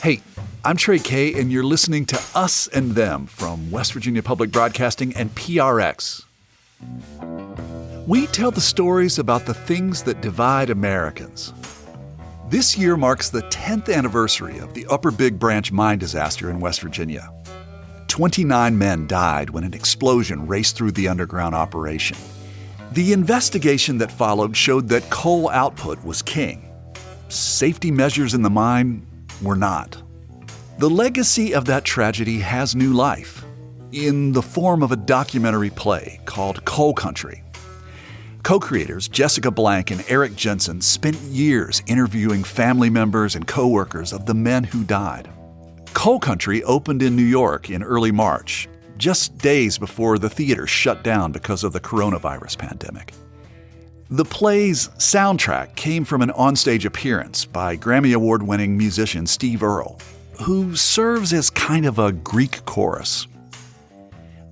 Hey, I'm Trey Kay, and you're listening to Us and Them from West Virginia Public Broadcasting and PRX. We tell the stories about the things that divide Americans. This year marks the 10th anniversary of the Upper Big Branch mine disaster in West Virginia. 29 men died when an explosion raced through the underground operation. The investigation that followed showed that coal output was king. Safety measures in the mine were not. The legacy of that tragedy has new life in the form of a documentary play called Coal Country. Co-creators Jessica Blank and Erik Jensen spent years interviewing family members and co-workers of the men who died. Coal Country opened in New York in early March, just days before the theater shut down because of the coronavirus pandemic. The play's soundtrack came from an onstage appearance by Grammy-award winning musician Steve Earle, who serves as kind of a Greek chorus.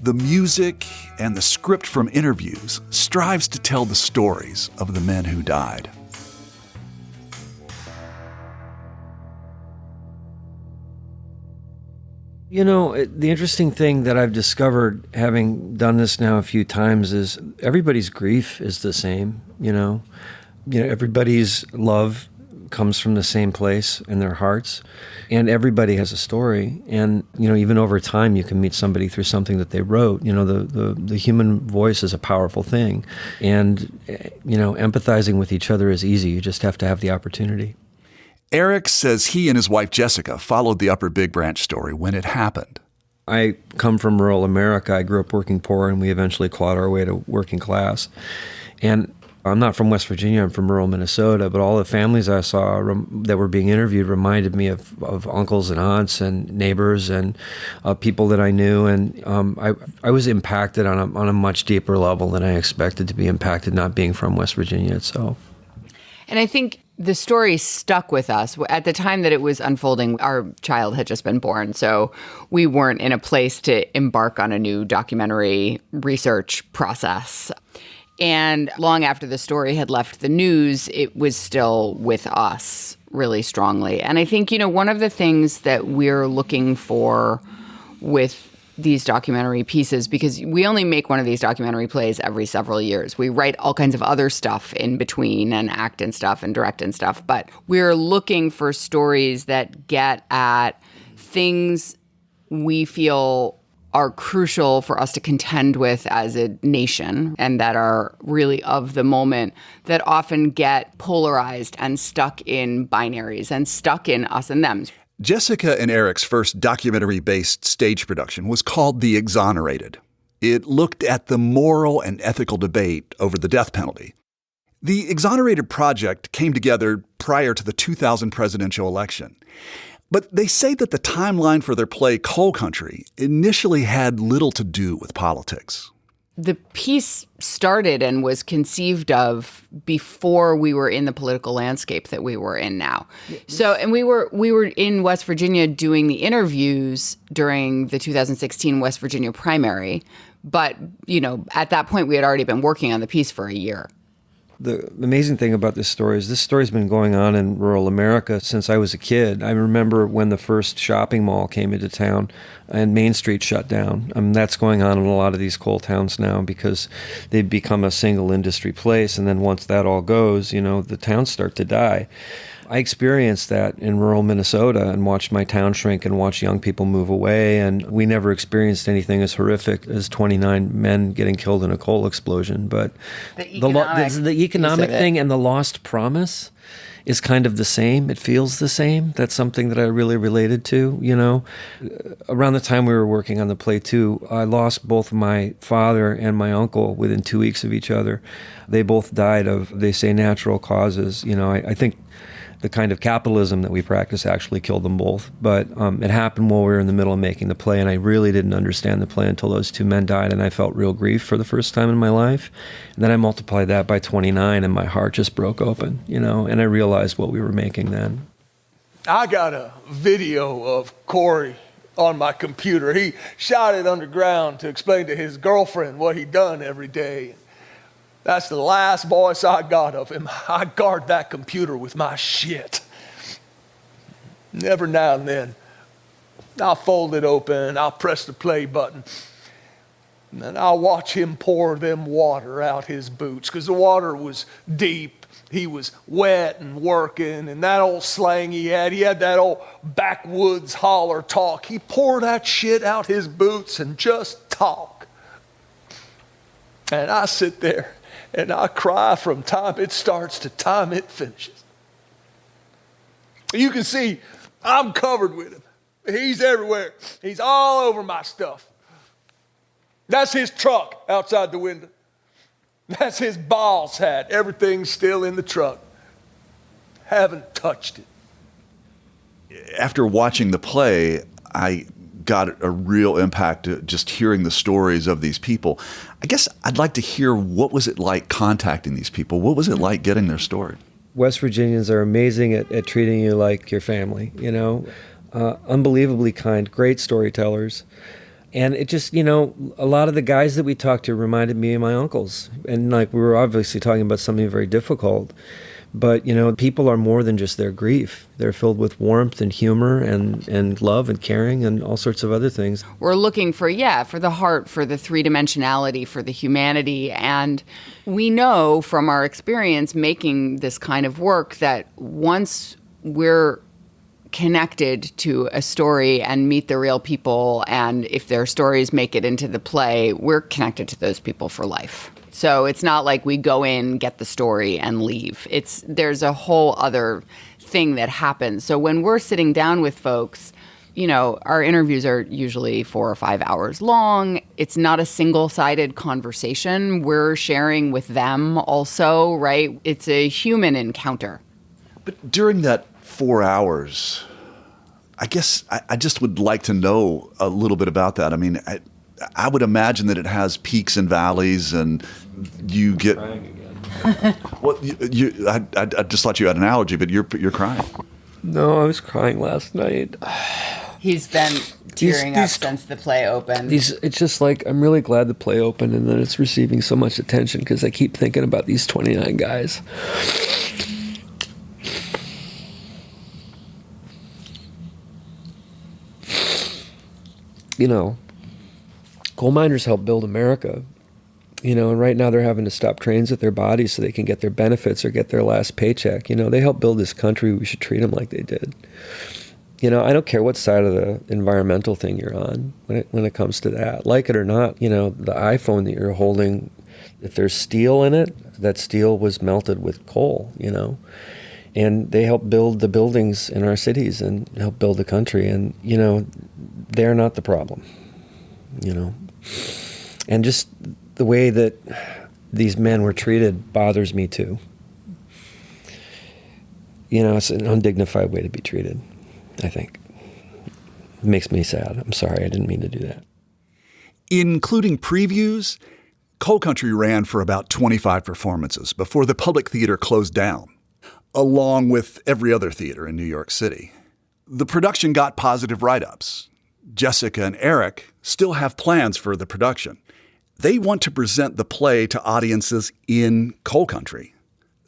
The music and the script from interviews strives to tell the stories of the men who died. You know, the interesting thing that I've discovered, having done this now a few times, is everybody's grief is the same, you know. Everybody's love comes from the same place in their hearts, and everybody has a story. And, even over time, you can meet somebody through something that they wrote. The human voice is a powerful thing. And, empathizing with each other is easy. You just have to have the opportunity. Erik says he and his wife Jessica followed the Upper Big Branch story when it happened. I come from rural America. I grew up working poor, and we eventually clawed our way to working class. And I'm not from West Virginia, I'm from rural Minnesota, but all the families I saw that were being interviewed reminded me of uncles and aunts and neighbors and people that I knew. And I was impacted on a much deeper level than I expected to be impacted, not being from West Virginia itself. And I think the story stuck with us. At the time that it was unfolding, our child had just been born, so we weren't in a place to embark on a new documentary research process. And long after the story had left the news, it was still with us really strongly. And I think, one of the things that we're looking for with these documentary pieces, because we only make one of these documentary plays every several years. We write all kinds of other stuff in between and act and stuff and direct and stuff. But we're looking for stories that get at things we feel are crucial for us to contend with as a nation and that are really of the moment, that often get polarized and stuck in binaries and stuck in us and them. Jessica and Erik's first documentary-based stage production was called The Exonerated. It looked at the moral and ethical debate over the death penalty. The Exonerated project came together prior to the 2000 presidential election. But they say that the timeline for their play Coal Country initially had little to do with politics. The piece started and was conceived of before we were in the political landscape that we were in now. So, and we were in West Virginia doing the interviews during the 2016 West Virginia primary. But, at that point, we had already been working on the piece for a year. The amazing thing about this story is this story's been going on in rural America since I was a kid. I remember when the first shopping mall came into town and Main Street shut down. That's going on in a lot of these coal towns now because they've become a single industry place. And then once that all goes, the towns start to die. I experienced that in rural Minnesota and watched my town shrink and watched young people move away. And we never experienced anything as horrific as 29 men getting killed in a coal explosion. But the economic thing and the lost promise is kind of the same. It feels the same. That's something that I really related to, Around the time we were working on the play too, I lost both my father and my uncle within 2 weeks of each other. They both died of, they say, natural causes. I think the kind of capitalism that we practice actually killed them both. But it happened while we were in the middle of making the play, and I really didn't understand the play until those two men died, and I felt real grief for the first time in my life. And then I multiplied that by 29, and my heart just broke open, and I realized what we were making then. I got a video of Corey on my computer. He shot it underground to explain to his girlfriend what he'd done every day. That's the last voice I got of him. I guard that computer with my shit. And every now and then, I'll fold it open, I'll press the play button, and then I'll watch him pour them water out his boots, because the water was deep. He was wet and working, and that old slang he had that old backwoods holler talk. He poured that shit out his boots and just talk. And I sit there and I cry from time it starts to time it finishes. You can see I'm covered with him. He's everywhere. He's all over my stuff. That's his truck outside the window. That's his boss hat. Everything's still in the truck. Haven't touched it. After watching the play, I got a real impact just hearing the stories of these people. I guess I'd like to hear, what was it like contacting these people? What was it like getting their story? West Virginians are amazing at treating you like your family, unbelievably kind, great storytellers. And it just, a lot of the guys that we talked to reminded me of my uncles. And we were obviously talking about something very difficult. But, people are more than just their grief. They're filled with warmth and humor and love and caring and all sorts of other things. We're looking for the heart, for the three-dimensionality, for the humanity. And we know from our experience making this kind of work that once we're connected to a story and meet the real people, and if their stories make it into the play, we're connected to those people for life. So it's not like we go in, get the story, and leave. There's a whole other thing that happens. So when we're sitting down with folks, our interviews are usually 4 or 5 hours long. It's not a single-sided conversation. We're sharing with them also, right? It's a human encounter. But during that 4 hours, I guess I just would like to know a little bit about that. I mean, I would imagine that it has peaks and valleys, and you get. Crying again. Well, I just thought you had an allergy, but you're crying. No, I was crying last night. He's been tearing up since the play opened. It's just I'm really glad the play opened and that it's receiving so much attention, because I keep thinking about these 29 guys. Coal miners help build America, and right now they're having to stop trains with their bodies so they can get their benefits or get their last paycheck. They helped build this country. We should treat them like they did. I don't care what side of the environmental thing you're on when it comes to that. Like it or not, the iPhone that you're holding, if there's steel in it, that steel was melted with coal, and they help build the buildings in our cities and help build the country. And, they're not the problem, And just the way that these men were treated bothers me too. It's an undignified way to be treated, I think. It makes me sad. I'm sorry, I didn't mean to do that. Including previews, Coal Country ran for about 25 performances before the Public Theater closed down, along with every other theater in New York City. The production got positive write-ups. Jessica and Erik still have plans for the production. They want to present the play to audiences in Coal Country.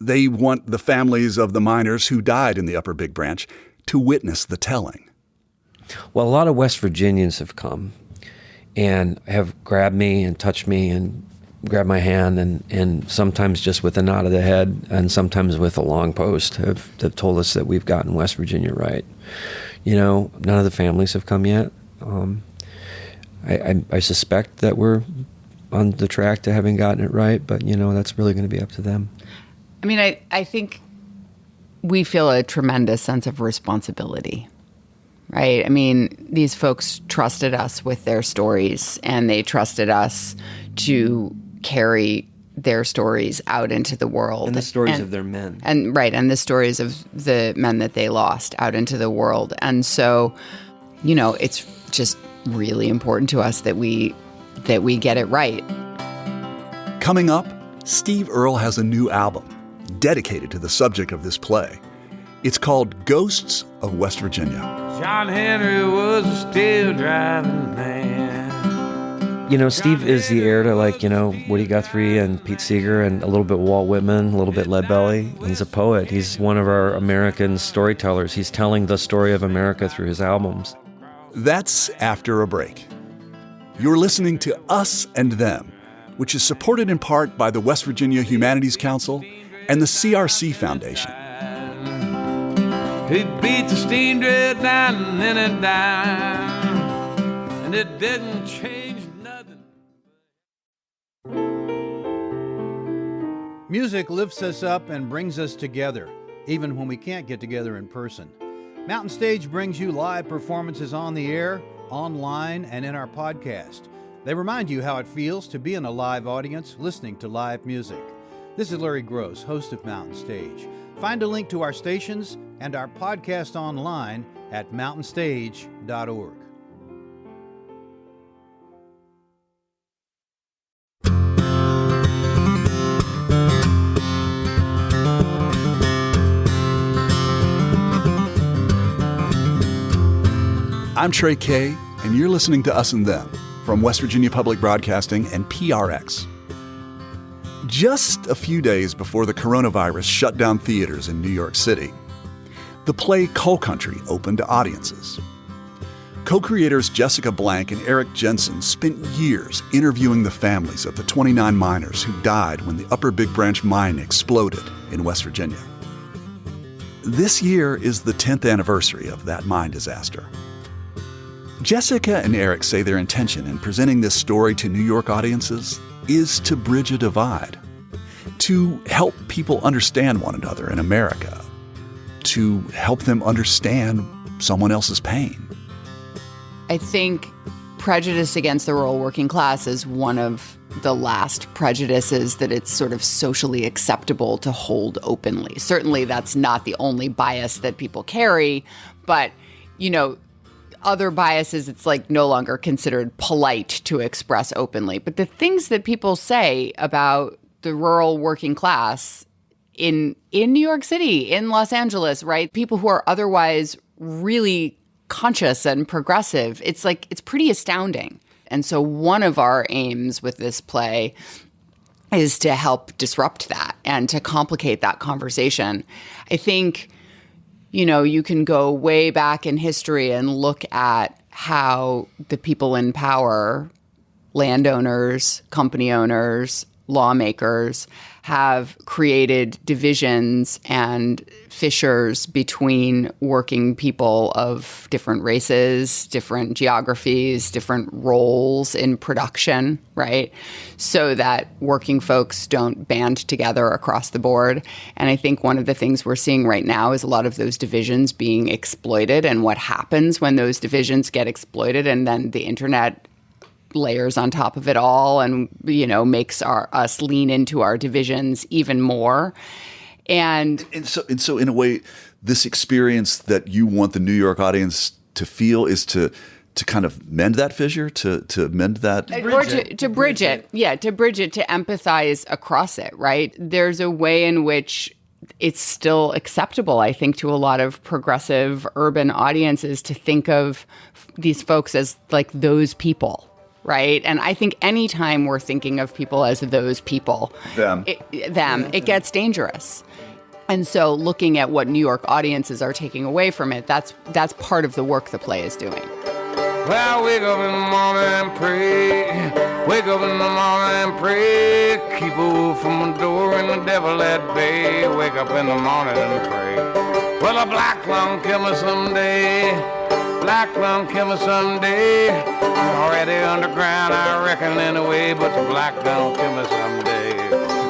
They want the families of the miners who died in the Upper Big Branch to witness the telling. Well, a lot of West Virginians have come and have grabbed me and touched me and grabbed my hand, and sometimes just with a nod of the head and sometimes with a long post have told us that we've gotten West Virginia right. None of the families have come yet. I suspect that we're on the track to having gotten it right, but that's really going to be up to them. I mean, I think we feel a tremendous sense of responsibility, right? I mean, these folks trusted us with their stories, and they trusted us to carry their stories out into the world. And the stories of their men. And the stories of the men that they lost out into the world. And so, it's just really important to us that we get it right. Coming up, Steve Earle has a new album dedicated to the subject of this play. It's called Ghosts of West Virginia. John Henry was a steel driving man. Steve is the heir to Woody Guthrie and Pete Seeger and a little bit Walt Whitman, a little bit Leadbelly. He's a poet. He's one of our American storytellers. He's telling the story of America through his albums. That's after a break. You're listening to Us and Them, which is supported in part by the West Virginia Humanities Council and the CRC Foundation. He beat the steam drill down and then it down, and it didn't change nothing. Music lifts us up and brings us together, even when we can't get together in person. Mountain Stage brings you live performances on the air, online, and in our podcast. They remind you how it feels to be in a live audience listening to live music. This is Larry Gross, host of Mountain Stage. Find a link to our stations and our podcast online at mountainstage.org. I'm Trey Kay, and you're listening to Us and Them from West Virginia Public Broadcasting and PRX. Just a few days before the coronavirus shut down theaters in New York City, the play Coal Country opened to audiences. Co-creators Jessica Blank and Erik Jensen spent years interviewing the families of the 29 miners who died when the Upper Big Branch mine exploded in West Virginia. This year is the 10th anniversary of that mine disaster. Jessica and Erik say their intention in presenting this story to New York audiences is to bridge a divide, to help people understand one another in America, to help them understand someone else's pain. I think prejudice against the rural working class is one of the last prejudices that it's sort of socially acceptable to hold openly. Certainly that's not the only bias that people carry, but, other biases, it's no longer considered polite to express openly. But the things that people say about the rural working class in New York City, in Los Angeles, right? People who are otherwise really conscious and progressive, it's pretty astounding. And so one of our aims with this play is to help disrupt that and to complicate that conversation. I think you can go way back in history and look at how the people in power, landowners, company owners, lawmakers, have created divisions and fissures between working people of different races, different geographies, different roles in production, right? So that working folks don't band together across the board. And I think one of the things we're seeing right now is a lot of those divisions being exploited, and what happens when those divisions get exploited and then the internet layers on top of it all and, makes us lean into our divisions even more. And so in a way, this experience that you want the New York audience to feel is to kind of mend that fissure, to mend that... Or to bridge it. Yeah, to bridge it, to empathize across it, right? There's a way in which it's still acceptable, I think, to a lot of progressive urban audiences to think of these folks as those people. Right. And I think anytime we're thinking of people as those people, it gets dangerous. And so looking at what New York audiences are taking away from it, that's part of the work the play is doing. Well, wake up in the morning and pray. Wake up in the morning and pray. Keep away from the door and the devil at bay. Wake up in the morning and pray. Well, a black lung kill me someday. Black lung kill me someday. Already underground, I reckon, anyway. But the black gun kill me someday.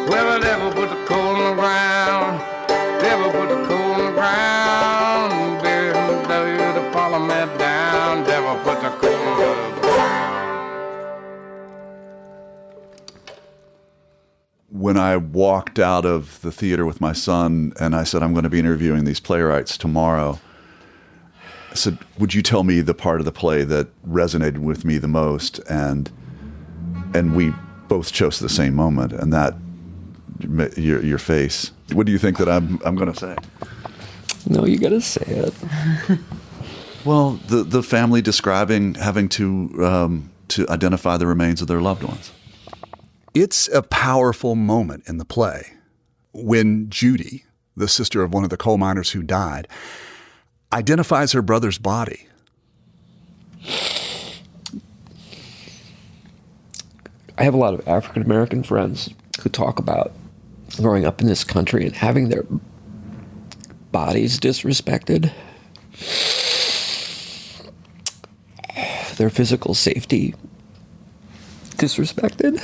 Well, the devil put the coal in the ground. Devil put the coal in the ground. Bury the parliament down. Devil put the coal in the ground. When I walked out of the theater with my son and I said, I'm going to be interviewing these playwrights tomorrow, I said, would you tell me the part of the play that resonated with me the most? And we both chose the same moment, and that your face. What do you think that I'm going to say? No, you got to say it. Well, the family describing having to to identify the remains of their loved ones. It's a powerful moment in the play when Judy, the sister of one of the coal miners who died, identifies her brother's body. I have a lot of African American friends who talk about growing up in this country and having their bodies disrespected, their physical safety disrespected.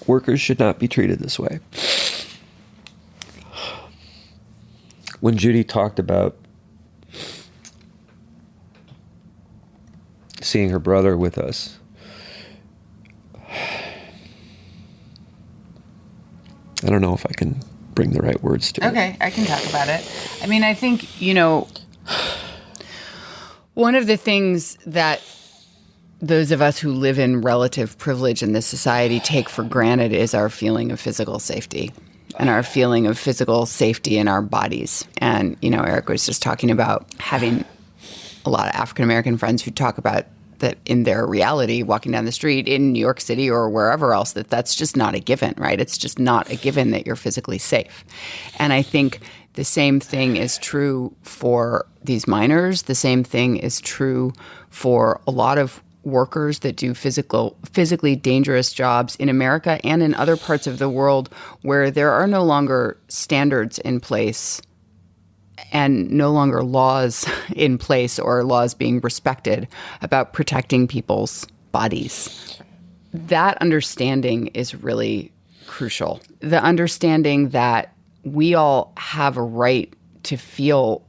Workers should not be treated this way. When Judy talked about seeing her brother with us, I don't know if I can bring the right words to it. Okay, I can talk about it. I mean, I think, one of the things that those of us who live in relative privilege in this society take for granted is our feeling of physical safety and our feeling of physical safety in our bodies. And, Erik was just talking about having a lot of African American friends who talk about that in their reality, walking down the street in New York City or wherever else, that's just not a given, right? It's just not a given that you're physically safe. And I think the same thing is true for these miners. The same thing is true for a lot of workers that do physically dangerous jobs in America and in other parts of the world where there are no longer standards in place and no longer laws in place or laws being respected about protecting people's bodies. That understanding is really crucial. The understanding that we all have a right to feel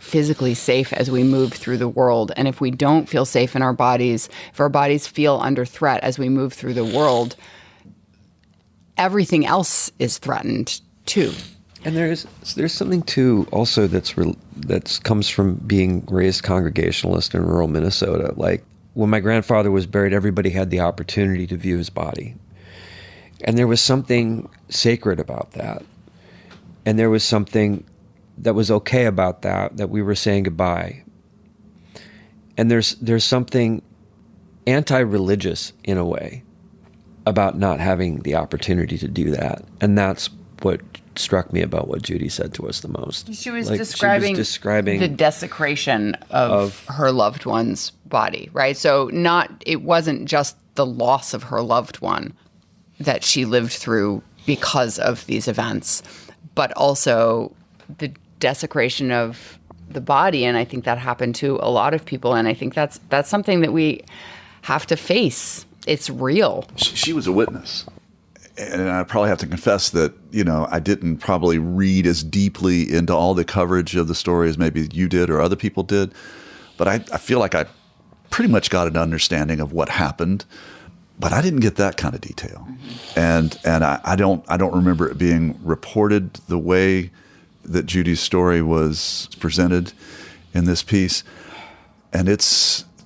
physically safe as we move through the world. And if we don't feel safe in our bodies, if our bodies feel under threat as we move through the world, everything else is threatened too. And there's something too also that's comes from being raised Congregationalist in rural Minnesota. Like when my grandfather was buried, everybody had the opportunity to view his body, and there was something sacred about that, and there was something that was okay about that we were saying goodbye. And there's something anti-religious in a way about not having the opportunity to do that, and that's what struck me about what Judy said to us the most. She was describing the desecration of her loved one's body, right? So it wasn't just the loss of her loved one that she lived through because of these events, but also the desecration of the body. And I think that happened to a lot of people. And I think that's something that we have to face. It's real. She was a witness. And I probably have to confess that, I didn't probably read as deeply into all the coverage of the story as maybe you did or other people did. But I feel like I pretty much got an understanding of what happened, but I didn't get that kind of detail. Mm-hmm. And I don't remember it being reported the way that Judy's story was presented in this piece. And it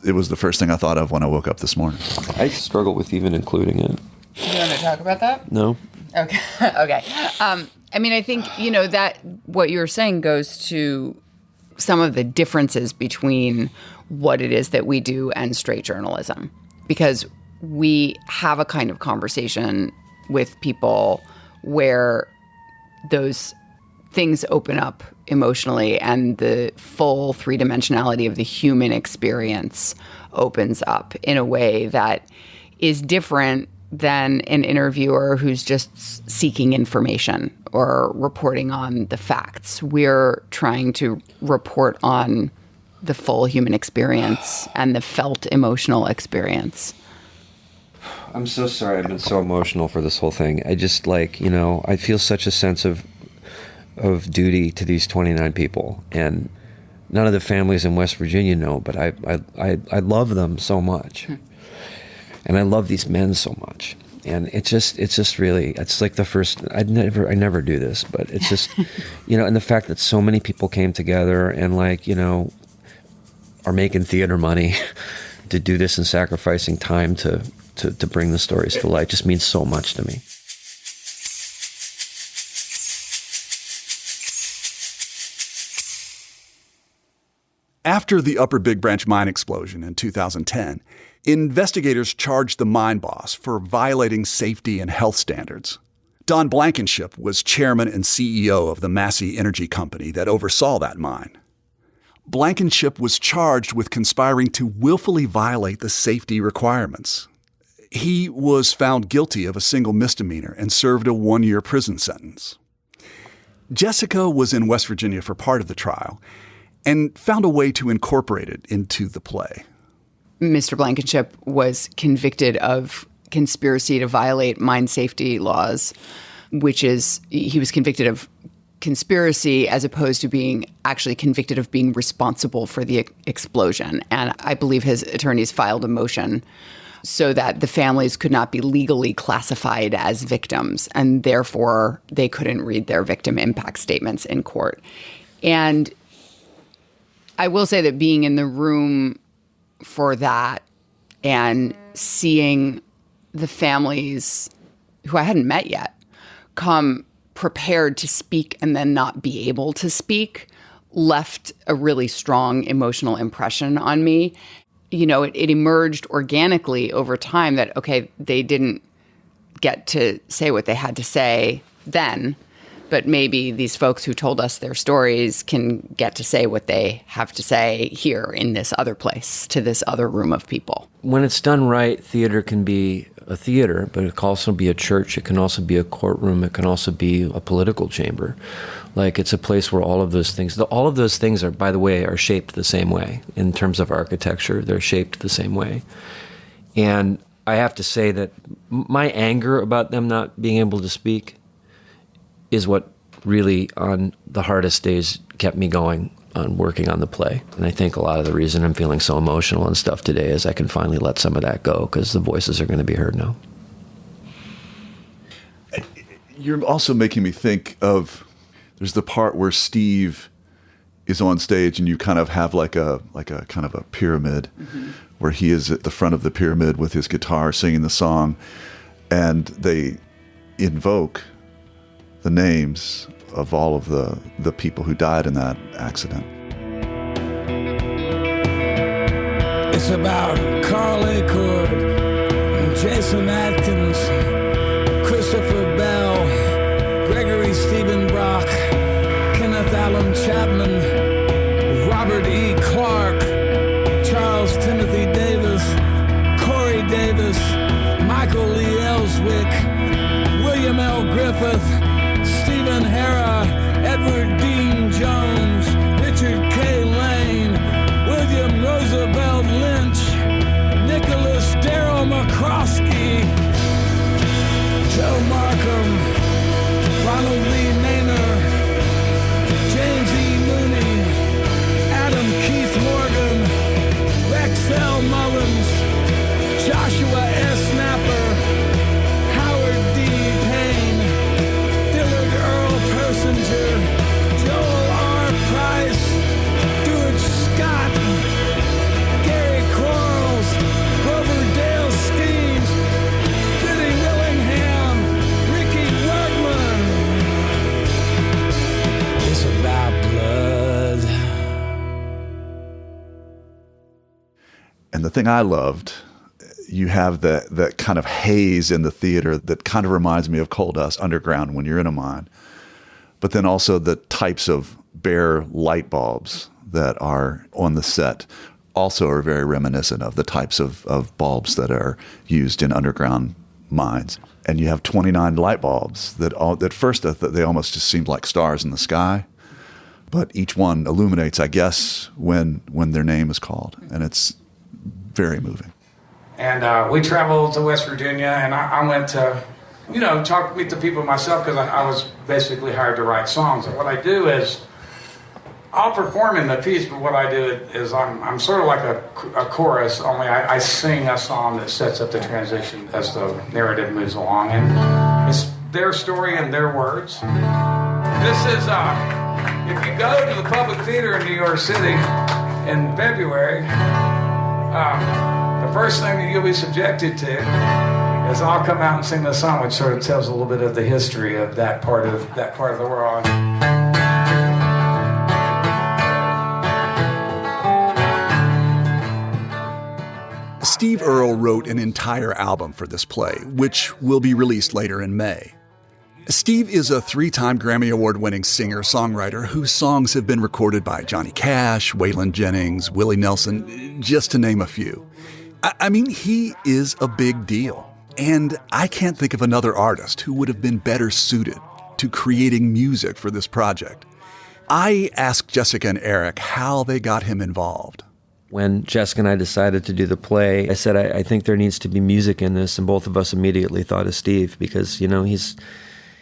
was the first thing I thought of when I woke up this morning. I struggle with even including it. You want to talk about that? No. Okay. Okay. I think, that what you're saying goes to some of the differences between what it is that we do and straight journalism, because we have a kind of conversation with people where those things open up emotionally and the full three-dimensionality of the human experience opens up in a way that is different than an interviewer who's just seeking information or reporting on the facts. We're trying to report on the full human experience and the felt emotional experience. I'm so sorry I've been so emotional for this whole thing. I just I feel such a sense of duty to these 29 people, and none of the families in West Virginia know, but I love them so much. And I love these men so much. And it's just really, it's like the first, I never do this, but it's just, and the fact that so many people came together and are making theater money to do this and sacrificing time to bring the stories to light just means so much to me. After the Upper Big Branch mine explosion in 2010, investigators charged the mine boss for violating safety and health standards. Don Blankenship was chairman and CEO of the Massey Energy Company that oversaw that mine. Blankenship was charged with conspiring to willfully violate the safety requirements. He was found guilty of a single misdemeanor and served a 1-year prison sentence. Jessica was in West Virginia for part of the trial and found a way to incorporate it into the play. Mr. Blankenship was convicted of conspiracy to violate mine safety laws, which is, he was convicted of conspiracy as opposed to being actually convicted of being responsible for the explosion. And I believe his attorneys filed a motion so that the families could not be legally classified as victims, and therefore they couldn't read their victim impact statements in court. And I will say that being in the room for that and seeing the families who I hadn't met yet come prepared to speak and then not be able to speak left a really strong emotional impression on me. You know, it emerged organically over time that, okay, they didn't get to say what they had to say then, but maybe these folks who told us their stories can get to say what they have to say here in this other place, to this other room of people. When it's done right, theater can be a theater, but it can also be a church. It can also be a courtroom. It can also be a political chamber. Like, it's a place where all of those things are, by the way, are shaped the same way. In terms of architecture, they're shaped the same way. And I have to say that my anger about them not being able to speak is what really, on the hardest days, kept me going on working on the play. And I think a lot of the reason I'm feeling so emotional and stuff today is I can finally let some of that go, because the voices are going to be heard now. You're also making me think of, there's the part where Steve is on stage and you kind of have like a kind of a pyramid, where he is at the front of the pyramid with his guitar singing the song, and they invoke the names of all of the people who died in that accident. It's about Carl Acord, Jason Atkins, Christopher Bell, Gregory Stephen Brock, Kenneth Allen Chapman, Robert E. Clark, Charles Timothy Davis, Corey Davis, Michael Lee Ellswick, William L. Griffith, Stephen Hara, Edward Dean Jones, Richard K. Lane, William Roosevelt Lynch, Nicholas Darrell McCroskey, Joe Markham, Ronald Lee Maynor, James E. Mooney, Adam Keith Morgan, Rex L. Mullins, Joshua S. Snapper, Howard D. Payne, Dillard Earl Persinger, Joel R. Price, Stuart Scott, Gary Quarles, Grover Dale Steves, Billy Willingham, Ricky Wegman. It's about blood. And the thing I loved, you have that kind of haze in the theater that kind of reminds me of coal dust underground when you're in a mine. But then also the types of bare light bulbs that are on the set also are very reminiscent of the types of bulbs that are used in underground mines. And you have 29 light bulbs that at first they almost just seemed like stars in the sky. But each one illuminates, I guess, when their name is called. And it's very moving. And we traveled to West Virginia, and I went to, meet the people myself, because I was basically hired to write songs. And what I do is, I'll perform in the piece, but what I do is I'm sort of like a chorus, only I sing a song that sets up the transition as the narrative moves along. And it's their story and their words. This is, if you go to the Public Theater in New York City in February, the first thing that you'll be subjected to is I'll come out and sing this song, which sort of tells a little bit of the history of that part of the world. Steve Earle wrote an entire album for this play, which will be released later in May. Steve is a 3-time Grammy Award-winning singer-songwriter whose songs have been recorded by Johnny Cash, Waylon Jennings, Willie Nelson, just to name a few. I mean, he is a big deal. And I can't think of another artist who would have been better suited to creating music for this project. I asked Jessica and Erik how they got him involved. When Jessica and I decided to do the play, I said, I think there needs to be music in this, and both of us immediately thought of Steve because, you know, he's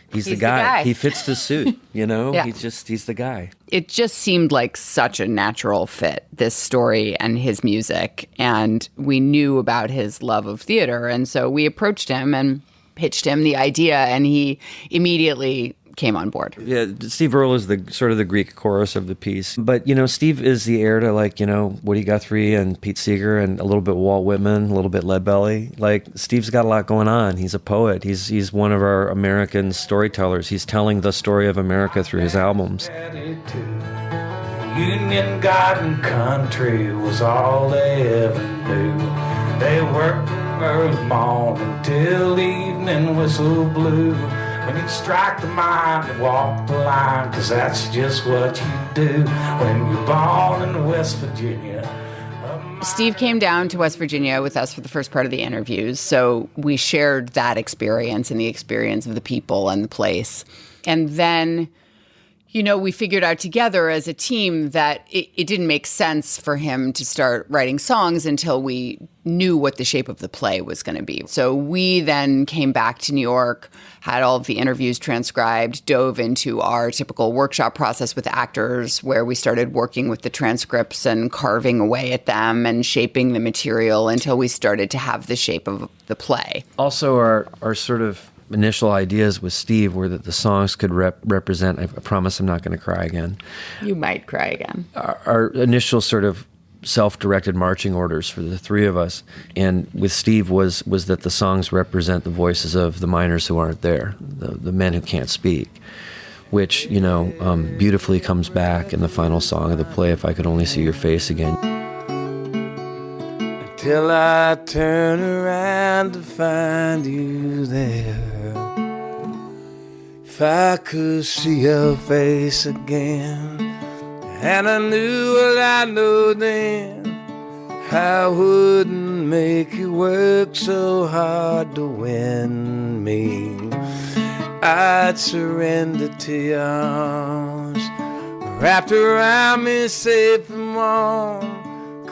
the guy. He fits the suit, you know? Yeah. He's the guy. It just seemed like such a natural fit, this story and his music. And we knew about his love of theater. And so we approached him and pitched him the idea, and he immediately came on board. Yeah, Steve Earle is the sort of the Greek chorus of the piece. But, you know, Steve is the heir to, like, you know, Woody Guthrie and Pete Seeger and a little bit Walt Whitman, a little bit Leadbelly. Like, Steve's got a lot going on. He's a poet. He's one of our American storytellers. He's telling the story of America through his albums. Union Garden Country was all they ever knew. They worked from early morning till evening whistle blew. When you'd strike the mine and walk the line, 'cause that's just what you do when you're born in West Virginia. Steve came down to West Virginia with us for the first part of the interviews, so we shared that experience and the experience of the people and the place. And then, you know, we figured out together as a team that it didn't make sense for him to start writing songs until we knew what the shape of the play was going to be. So we then came back to New York, had all of the interviews transcribed, dove into our typical workshop process with actors, where we started working with the transcripts and carving away at them and shaping the material until we started to have the shape of the play. Also, our sort of initial ideas with Steve were that the songs could represent, I promise I'm not going to cry again. You might cry again. Our initial sort of self-directed marching orders for the three of us, and with Steve was that the songs represent the voices of the miners who aren't there, the men who can't speak, which, you know, beautifully comes back in the final song of the play, If I Could Only See Your Face Again. Till I turn around to find you there. If I could see your face again, and I knew what I know then, I wouldn't make you work so hard to win me. I'd surrender to your arms, wrapped around me safe and warm,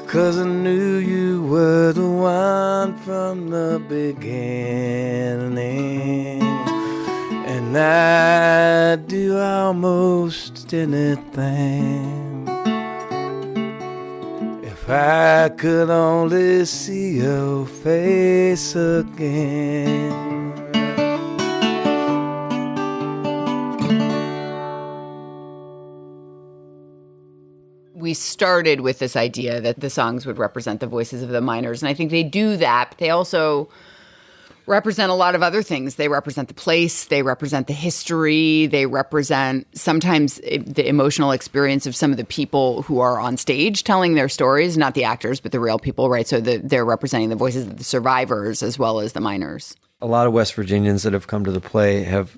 'cause I knew you were the one from the beginning. And I'd do almost anything if I could only see your face again. We started with this idea that the songs would represent the voices of the miners, and I think they do that, but they also represent a lot of other things. They represent the place, they represent the history, they represent sometimes the emotional experience of some of the people who are on stage telling their stories, not the actors, but the real people, right? So they're representing the voices of the survivors as well as the miners. A lot of West Virginians that have come to the play have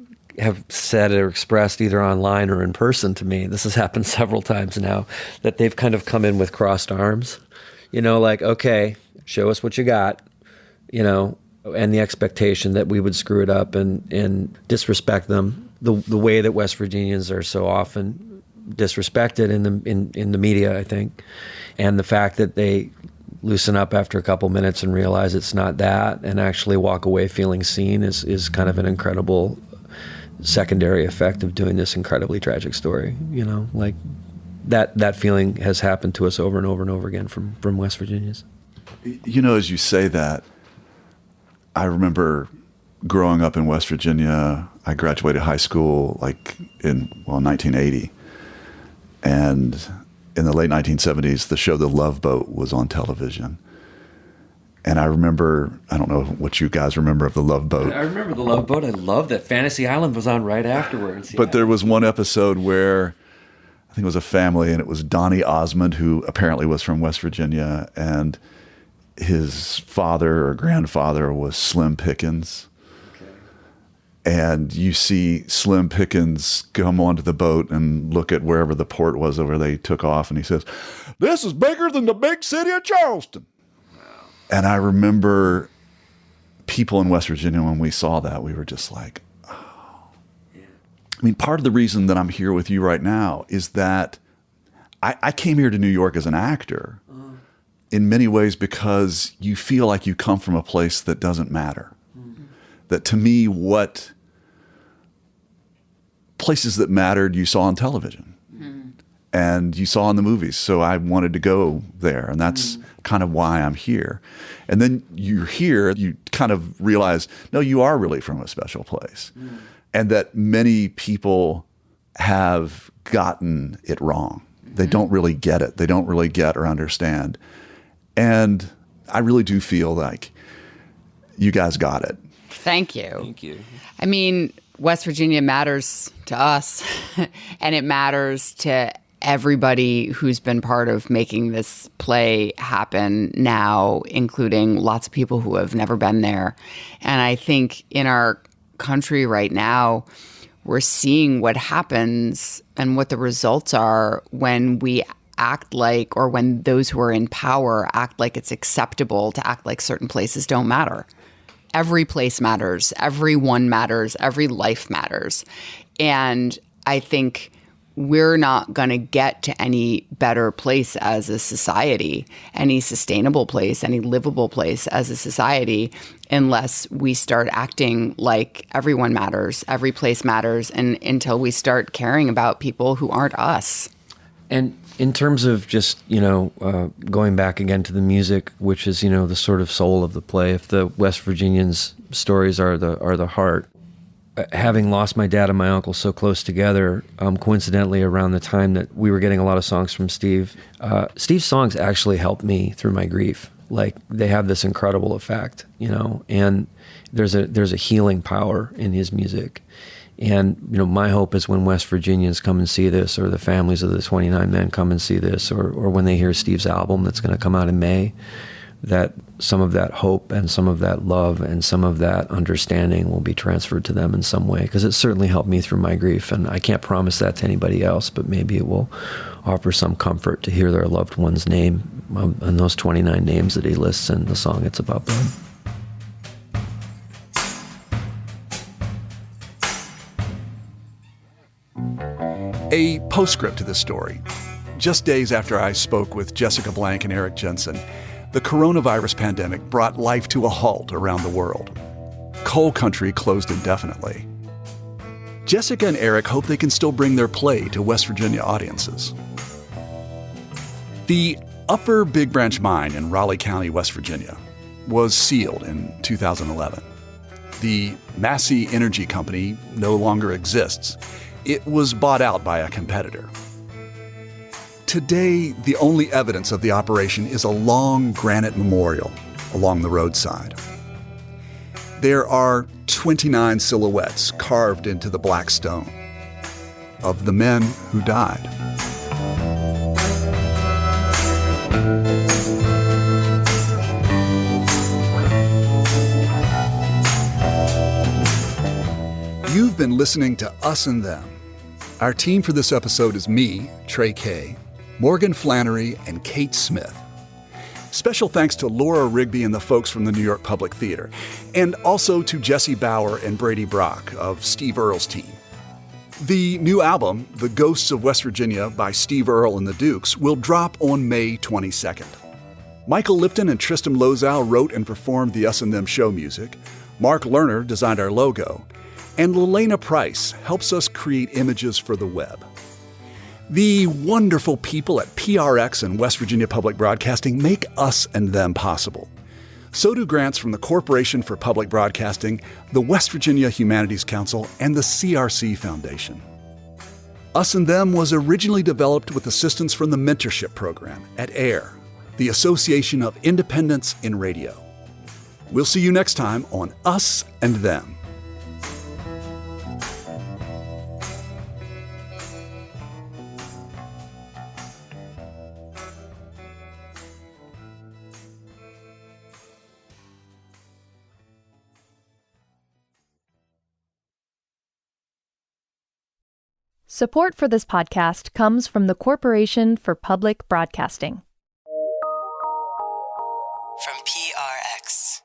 said or expressed either online or in person to me, this has happened several times now, that they've kind of come in with crossed arms, you know, like, okay, show us what you got, you know, and the expectation that we would screw it up and disrespect them the way that West Virginians are so often disrespected in the media, I think. And the fact that they loosen up after a couple minutes and realize it's not that and actually walk away feeling seen is kind of an incredible secondary effect of doing this incredibly tragic story, you know, like that feeling has happened to us over and over and over again from West Virginians. You know, as you say that, I remember growing up in West Virginia. I graduated high school in 1980. And in the late 1970s, the show The Love Boat was on television. And I remember, I don't know what you guys remember of The Love Boat. I remember The Love Boat. I love that. Fantasy Island was on right afterwards. But there was one episode where I think it was a family, and it was Donny Osmond, who apparently was from West Virginia, and his father or grandfather was Slim Pickens. And you see Slim Pickens come onto the boat and look at wherever the port was over they took off. And he says, "This is bigger than the big city of Charleston." And I remember people in West Virginia, when we saw that, we were just like, oh. I mean, part of the reason that I'm here with you right now is that I came here to New York as an actor in many ways because you feel like you come from a place that doesn't matter. That to me, what places that mattered you saw on television and you saw in the movies. So I wanted to go there, and that's kind of why I'm here. And then you're here, you kind of realize, no, you are really from a special place. And that many people have gotten it wrong. They don't really get it. They don't really get or understand. And I really do feel like you guys got it. Thank you. Thank you. I mean, West Virginia matters to us, and it matters to everybody who's been part of making this play happen now, including lots of people who have never been there. And I think in our country right now, we're seeing what happens and what the results are when we act like, or when those who are in power act like it's acceptable to act like certain places don't matter. Every place matters, everyone matters, every life matters. And I think we're not going to get to any better place as a society, any sustainable place, any livable place as a society, unless we start acting like everyone matters, every place matters, and until we start caring about people who aren't us. And in terms of just, going back again to the music, which is, the sort of soul of the play, if the West Virginians' stories are the heart, having lost my dad and my uncle so close together, coincidentally around the time that we were getting a lot of songs from Steve, Steve's songs actually helped me through my grief. Like, they have this incredible effect, and there's a healing power in his music. And, my hope is when West Virginians come and see this, or the families of the 29 men come and see this, or when they hear Steve's album that's going to come out in May, that some of that hope and some of that love and some of that understanding will be transferred to them in some way. Because it certainly helped me through my grief, and I can't promise that to anybody else, but maybe it will offer some comfort to hear their loved one's name and those 29 names that he lists in the song It's About Them. A postscript to this story. Just days after I spoke with Jessica Blank and Erik Jensen, the coronavirus pandemic brought life to a halt around the world. Coal country closed indefinitely. Jessica and Erik hope they can still bring their play to West Virginia audiences. The Upper Big Branch Mine in Raleigh County, West Virginia, was sealed in 2011. The Massey Energy Company no longer exists. It was bought out by a competitor. Today, the only evidence of the operation is a long granite memorial along the roadside. There are 29 silhouettes carved into the black stone of the men who died. You've been listening to Us and Them. Our team for this episode is me, Trey Kay, Morgan Flannery, and Kate Smith. Special thanks to Laura Rigby and the folks from the New York Public Theater, and also to Jesse Bauer and Brady Brock of Steve Earle's team. The new album, The Ghosts of West Virginia by Steve Earle and the Dukes, will drop on May 22nd. Michael Lipton and Tristan Lozow wrote and performed the Us and Them show music. Mark Lerner designed our logo. And Lelena Price helps us create images for the web. The wonderful people at PRX and West Virginia Public Broadcasting make Us and Them possible. So do grants from the Corporation for Public Broadcasting, the West Virginia Humanities Council, and the CRC Foundation. Us and Them was originally developed with assistance from the Mentorship Program at AIR, the Association of Independents in Radio. We'll see you next time on Us and Them. Support for this podcast comes from the Corporation for Public Broadcasting. From PRX.